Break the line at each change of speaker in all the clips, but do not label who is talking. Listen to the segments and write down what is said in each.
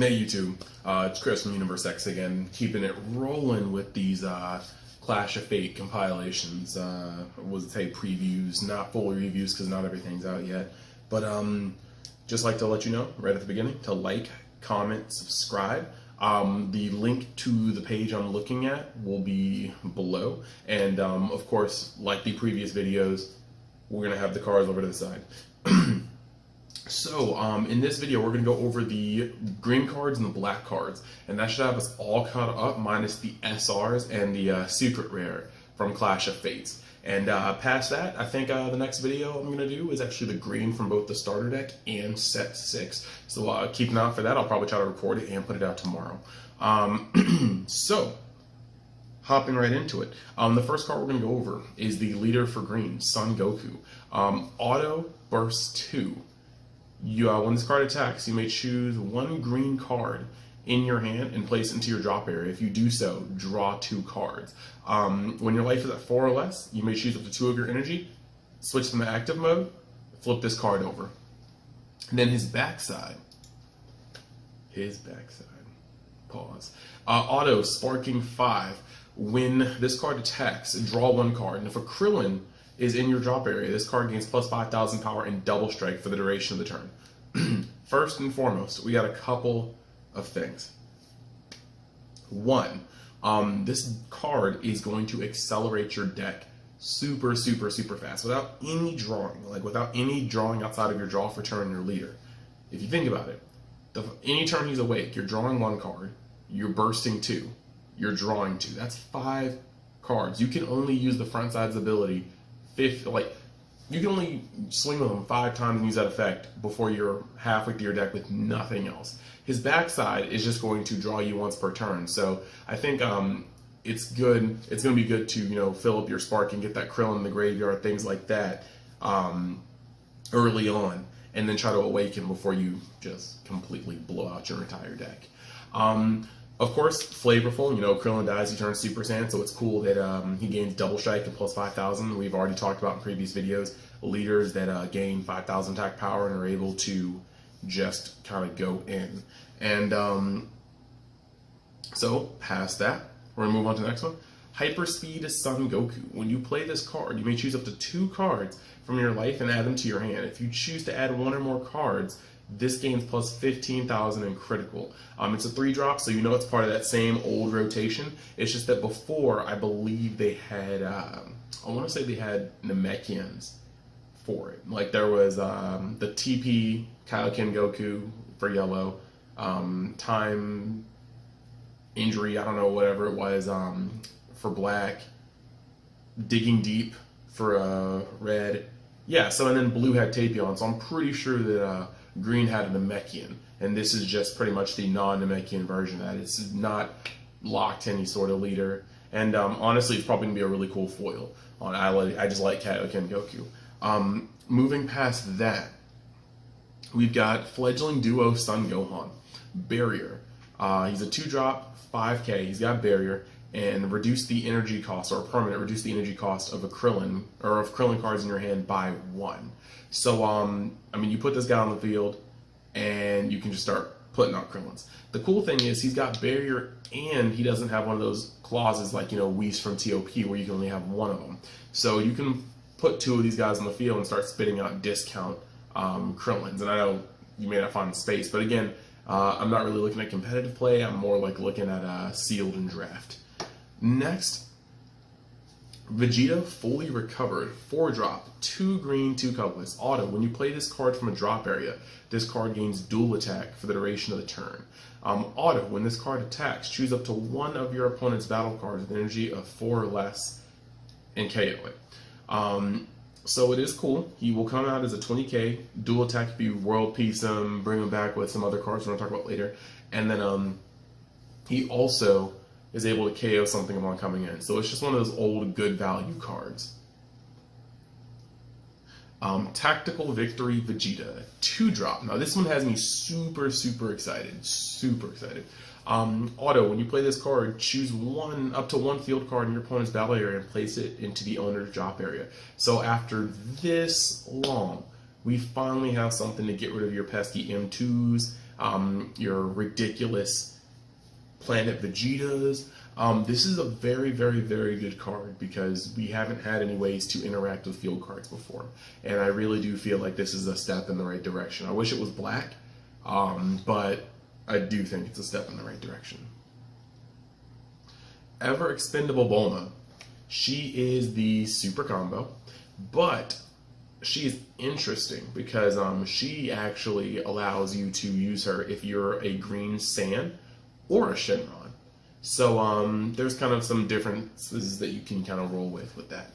Hey YouTube, it's Chris from Universe X again, keeping it rolling with these Clash of Fate compilations. Was say previews, not full reviews because not everything's out yet. But just like to let you know right at the beginning to like, comment, subscribe. The link to the page I'm looking at will be below, and of course, like the previous videos, we're gonna have the cards over to the side. So, in this video, we're going to go over the green cards and the black cards, and that should have us all caught up, minus the SRs and the secret rare from Clash of Fates. And past that, I think the next video I'm going to do is actually the green from both the starter deck and set 6. So keep an eye out for that. I'll probably try to record it and put it out tomorrow. So, hopping right into it. The first card we're going to go over is the leader for green, Son Goku. Auto Burst 2. When this card attacks, you may choose one green card in your hand and place it into your drop area. If you do so, draw 2 cards. When your life is at 4 or less, you may choose up to 2 of your energy, switch them to active mode, flip this card over. And then his backside, pause. Auto Sparking 5. When this card attacks, draw 1 card. And if a Krillin is in your drop area, this card gains plus 5,000 power and double strike for the duration of the turn. First and foremost, we got a couple of things. One, this card is going to accelerate your deck super fast without any drawing, without any drawing outside of your draw for turn your leader. If you think about it, any turn he's awake, you're drawing 1 card, you're bursting 2, you're drawing 2. That's 5 cards. You can only use the front side's ability you can only swing with them 5 times and use that effect before you're halfway through your deck with nothing else. His backside is just going to draw you once per turn, so I think it's good. It's going to be good to fill up your spark and get that Krillin in the graveyard, things like that, early on, and then try to awaken before you just completely blow out your entire deck. Of course, flavorful. Krillin dies, he turns Super Saiyan, so it's cool that he gains double strike and plus 5,000. We've already talked about in previous videos leaders that gain 5,000 attack power and are able to just kind of go in. And so, past that, we're going to move on to the next one. Hyperspeed Son Goku. When you play this card, you may choose up to 2 cards from your life and add them to your hand. If you choose to add 1 or more cards, this gains plus 15,000 in critical. It's a 3-drop, so it's part of that same old rotation. It's just that before, I believe they had, I want to say they had Namekians for it. There was the TP Kaioken Goku for yellow, Time Injury, I don't know, whatever it was, for black, Digging Deep for red. Yeah, so and then blue had Tapion, so I'm pretty sure that green had a Namekian, and this is just pretty much the non-Namekian version of that. It's not locked to any sort of leader, and honestly, it's probably going to be a really cool foil. I just like Kaioken Goku. Moving past that, we've got Fledgling Duo Son Gohan. Barrier. He's a 2-drop, 5k, he's got Barrier, and reduce the energy cost, or permanent, reduce the energy cost of a Krillin, or of Krillin cards in your hand by 1. So, you put this guy on the field, and you can just start putting out Krillins. The cool thing is he's got Barrier, and he doesn't have one of those clauses like, Whis from TOP, where you can only have 1 of them. So you can put 2 of these guys on the field and start spitting out discount Krillins. And I know you may not find space, but again, I'm not really looking at competitive play. I'm more looking at sealed and draft. Next, Vegeta Fully Recovered, 4-drop, 2 green, 2 colorless. Auto, when you play this card from a drop area, this card gains dual attack for the duration of the turn. Auto, when this card attacks, choose up to 1 of your opponent's battle cards with energy of 4 or less and KO it. So it is cool. He will come out as a 20k, dual attack if you world peace him, bring him back with some other cards we're going to talk about later. And then he also is able to KO something upon coming in. So it's just one of those old good value cards. Tactical Victory Vegeta, 2-drop. Now this one has me super excited. Auto, when you play this card, choose up to one field card in your opponent's battle area and place it into the owner's drop area. So after this long, we finally have something to get rid of your pesky M2s, your ridiculous Planet Vegetas. This is a very, very, very good card because we haven't had any ways to interact with field cards before. And I really do feel like this is a step in the right direction. I wish it was black, but I do think it's a step in the right direction. Ever Expendable Bulma. She is the super combo, but she is interesting because she actually allows you to use her if you're a green Sand or a Shenron. So there's kind of some differences that you can kind of roll with that.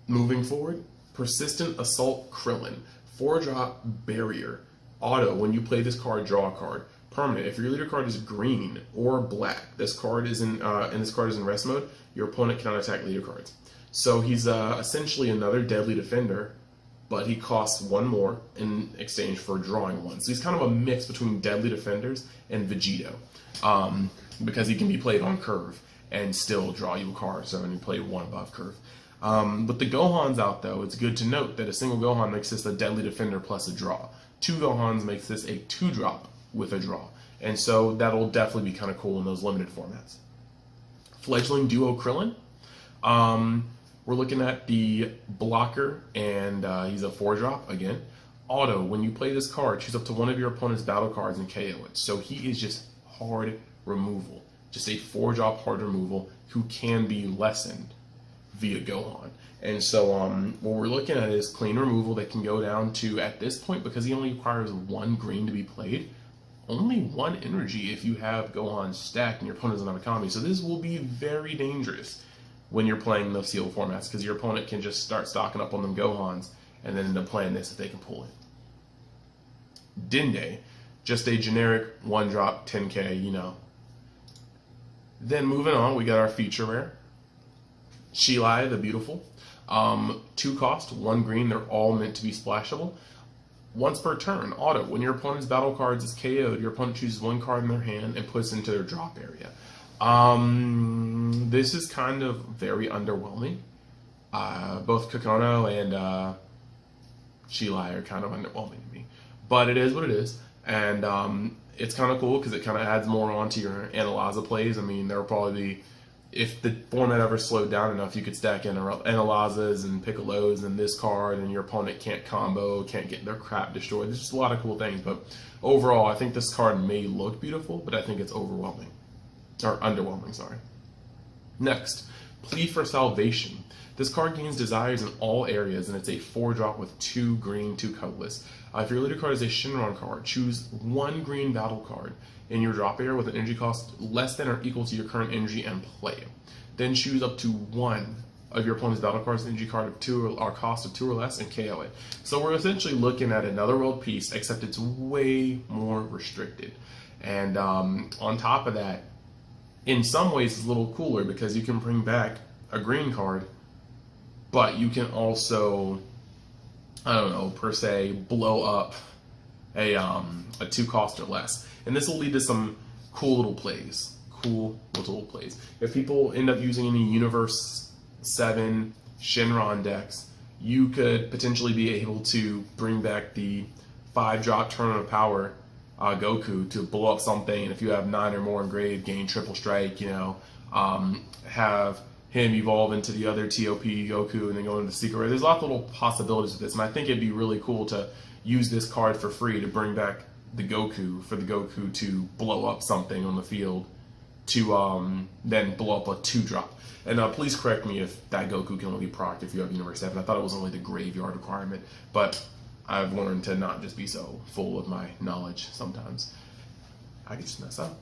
Moving forward, Persistent Assault Krillin. 4-drop barrier. Auto, when you play this card, draw a card. Permanent, if your leader card is green or black, this card is in and this card is in rest mode, your opponent cannot attack leader cards. So he's essentially another deadly defender, but he costs 1 more in exchange for drawing 1. So he's kind of a mix between deadly defenders and Vegito. Because he can be played on curve and still draw you a card, so when you play 1 above curve. With the Gohans out, though, it's good to note that a single Gohan makes this a deadly defender plus a draw. 2 Gohans makes this a 2-drop with a draw. And so that'll definitely be kind of cool in those limited formats. Fledgling Duo Krillin. We're looking at the blocker, and he's a 4-drop again. Auto, when you play this card, choose up to one of your opponent's battle cards and KO it. So he is just hard removal. Just a 4-drop hard removal who can be lessened via Gohan. And so what we're looking at is clean removal that can go down to, at this point, because he only requires 1 green to be played, only 1 energy if you have Gohan stacked and your opponent doesn't have a combi. So this will be very dangerous when you're playing those sealed formats, because your opponent can just start stocking up on them Gohans and then end up playing this if they can pull it. Dende, just a generic 1-drop 10k, you know. Then moving on, we got our feature rare. Shilai the Beautiful. 2 cost, 1 green, they're all meant to be splashable. Once per turn, auto, when your opponent's battle cards is KO'd, your opponent chooses 1 card in their hand and puts it into their drop area. This is kind of very underwhelming. Both Kokono and Shilai are kind of underwhelming to me. But it is what it is. And it's kind of cool because it kind of adds more onto your Analyza plays. I mean, there will probably be, if the format ever slowed down enough, you could stack Analyzas and Piccolos and this card, and your opponent can't combo, can't get their crap destroyed. There's just a lot of cool things. But overall, I think this card may look beautiful, but I think it's overwhelming. Or underwhelming, sorry. Next, Plea for Salvation. This card gains desires in all areas, and it's a 4-drop with 2 green, 2 colorless. If your leader card is a Shenron card, choose 1 green battle card in your drop area with an energy cost less than or equal to your current energy and play it. Then choose up to 1 of your opponent's battle cards, energy card of 2 or cost of 2 or less, and KO it. So we're essentially looking at another world piece, except it's way more restricted. And on top of that, in some ways it's a little cooler because you can bring back a green card, but you can also, I don't know, per se, blow up a 2 cost or less. And this will lead to some cool little plays. If people end up using any Universe 7 Shenron decks, you could potentially be able to bring back the 5-drop Tournament of Power Goku to blow up something, and if you have 9 or more engraved, gain triple strike, you know, have him evolve into the other TOP Goku and then go into the secret rare. There's lots of little possibilities with this, and I think it'd be really cool to use this card for free to bring back the Goku, for the Goku to blow up something on the field, to then blow up a 2-drop. And please correct me if that Goku can only be procced if you have Universe 7. I thought it was only the graveyard requirement, but I've learned to not just be so full of my knowledge sometimes. I can just mess up.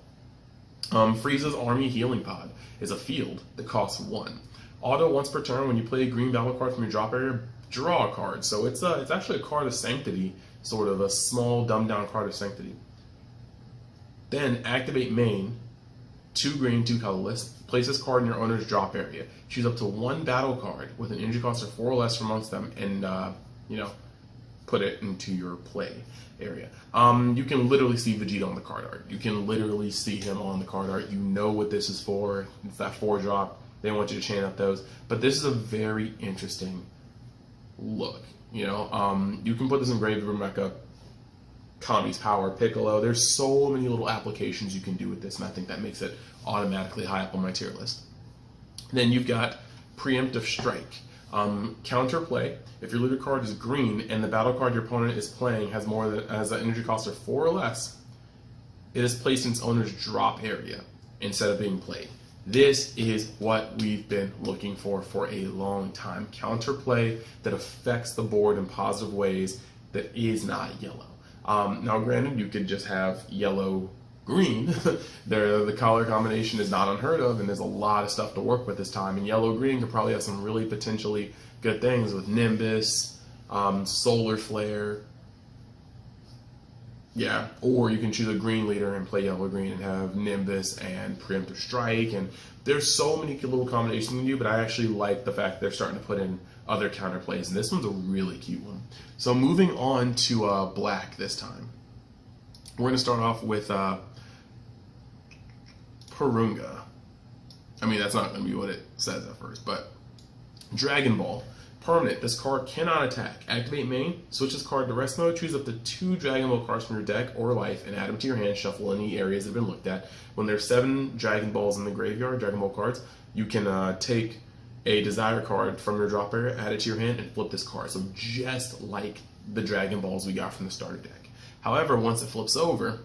Frieza's Army Healing Pod is a field that costs 1. Auto, once per turn, when you play a green battle card from your drop area, draw a card. So it's actually a card of Sanctity, sort of a small, dumbed-down card of Sanctity. Then activate main, 2 green, 2 colorless. Place this card in your owner's drop area. Choose up to 1 battle card with an energy cost of 4 or less from amongst them, and put it into your play area. You can literally see Vegeta on the card art. You can literally see him on the card art. You know what this is for. It's that 4-drop. They want you to chain up those. But this is a very interesting look. You can put this engraved room back up. Kami's Power, Piccolo. There's so many little applications you can do with this, and I think that makes it automatically high up on my tier list. Then you've got Preemptive Strike. Counterplay. If your leader card is green and the battle card your opponent is playing has an energy cost of 4 or less, it is placed in its owner's drop area instead of being played. This is what we've been looking for a long time. Counterplay that affects the board in positive ways that is not yellow. Now, granted, you could just have yellow-green. The color combination is not unheard of, and there's a lot of stuff to work with this time. And yellow-green could probably have some really potentially good things with Nimbus, Solar Flare. Yeah, or you can choose a green leader and play yellow-green and have Nimbus and Preemptive Strike. And there's so many little combinations you can do, but I actually like the fact they're starting to put in other counterplays, and this one's a really cute one. So moving on to black this time. We're going to start off with Purunga. I mean, that's not going to be what it says at first, but Dragon Ball. Permanent. This card cannot attack. Activate main, switch this card to rest mode, choose up to 2 Dragon Ball cards from your deck or life, and add them to your hand, shuffle any areas that have been looked at. When there's 7 Dragon Balls in the graveyard, Dragon Ball cards, you can take a Desire card from your drop area, add it to your hand, and flip this card. So just like the Dragon Balls we got from the starter deck. However, once it flips over,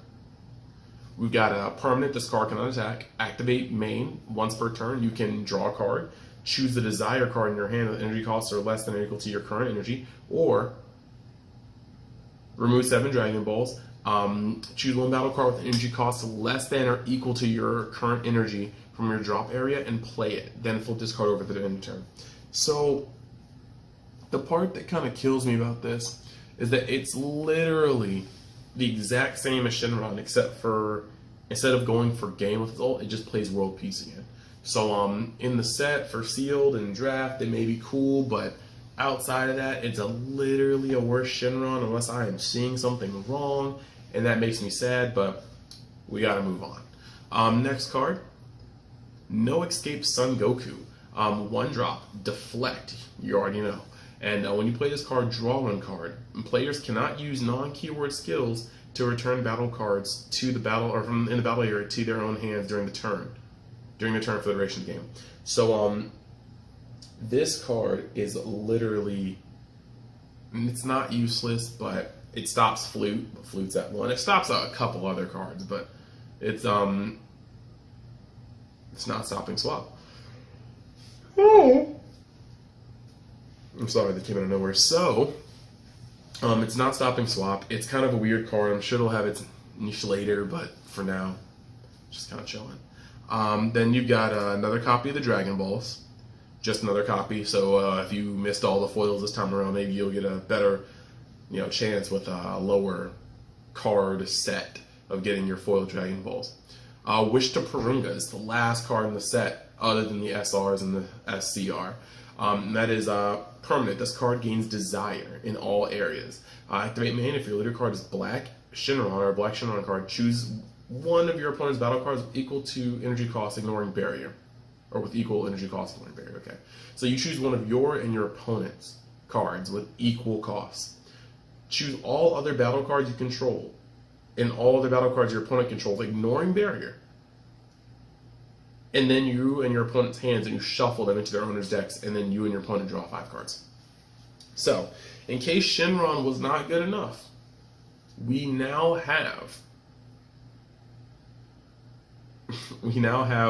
we've got a permanent. This card cannot attack. Activate main. Once per turn, you can draw a card. Choose the Desire card in your hand with energy costs are less than or equal to your current energy, or remove 7 Dragon Balls. Choose 1 battle card with energy costs less than or equal to your current energy from your drop area and play it. Then flip this card over to the end of turn. So the part that kind of kills me about this is that it's literally the exact same as Shenron, except for instead of going for game with its ult, it just plays World Peace again. So in the set for sealed and draft, it may be cool, but outside of that, it's literally a worse Shenron unless I am seeing something wrong, and that makes me sad, but we gotta move on. Next card, No Escape Son Goku. 1 drop, Deflect, you already know. And when you play this card, draw 1 card. And players cannot use non-keyword skills to return battle cards to the battle or from in the battle area to their own hands during the turn for the duration of the game. So this card is literally, it's not useless, but it stops Flute. Flute's at 1. It stops a couple other cards, but it's not stopping Swap. Oh. I'm sorry, that came out of nowhere. So, it's not stopping Swap. It's kind of a weird card. I'm sure it'll have its niche later, but for now, just kind of chilling. Then you've got another copy of the Dragon Balls. Just another copy. So if you missed all the foils this time around, maybe you'll get a better, chance with a lower card set of getting your foil Dragon Balls. Wish to Purunga is the last card in the set, other than the SRs and the SCR. That is permanent. This card gains Desire in all areas. Activate main. If your leader card is black Shenron or a black Shenron card, choose 1 of your opponent's battle cards equal to energy cost, ignoring barrier. Or with equal energy cost, ignoring barrier. Okay. So you choose 1 of your and your opponent's cards with equal costs. Choose all other battle cards you control and all other battle cards your opponent controls, ignoring barrier. And then you and your opponent's hands, and you shuffle them into their owner's decks, and then you and your opponent draw 5 cards. So, in case Shenron was not good enough, we now have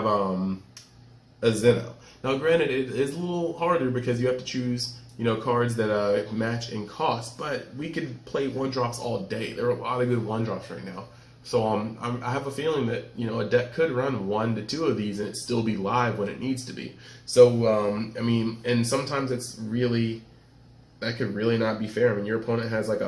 a Zeno. Now, granted, it is a little harder because you have to choose, cards that match in cost, but we could play 1-drops all day. There are a lot of good 1-drops right now. So I have a feeling that a deck could run 1 to 2 of these and it still be live when it needs to be. So and sometimes that could really not be fair. I mean, your opponent has like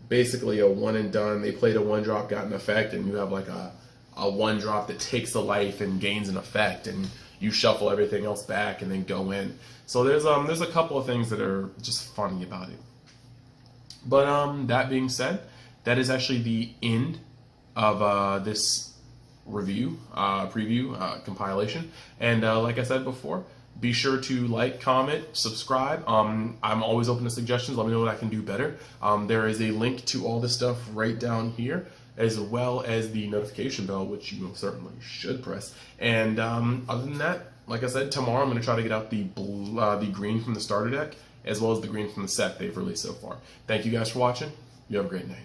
basically a 1 and done. They played a 1-drop, got an effect, and you have like a 1-drop that takes a life and gains an effect, and you shuffle everything else back and then go in. So there's a couple of things that are just funny about it. But that being said, that is actually the end of this review, preview, compilation. And like I said before, Be sure to like, comment, subscribe. I'm always open to suggestions. Let me know what I can do better. There is a link to all this stuff right down here, as well as the notification bell, which you certainly should press. And other than that, like I said, tomorrow I'm going to try to get out the green from the starter deck, as well as the green from the set they've released so far. Thank you guys for watching. You have a great night.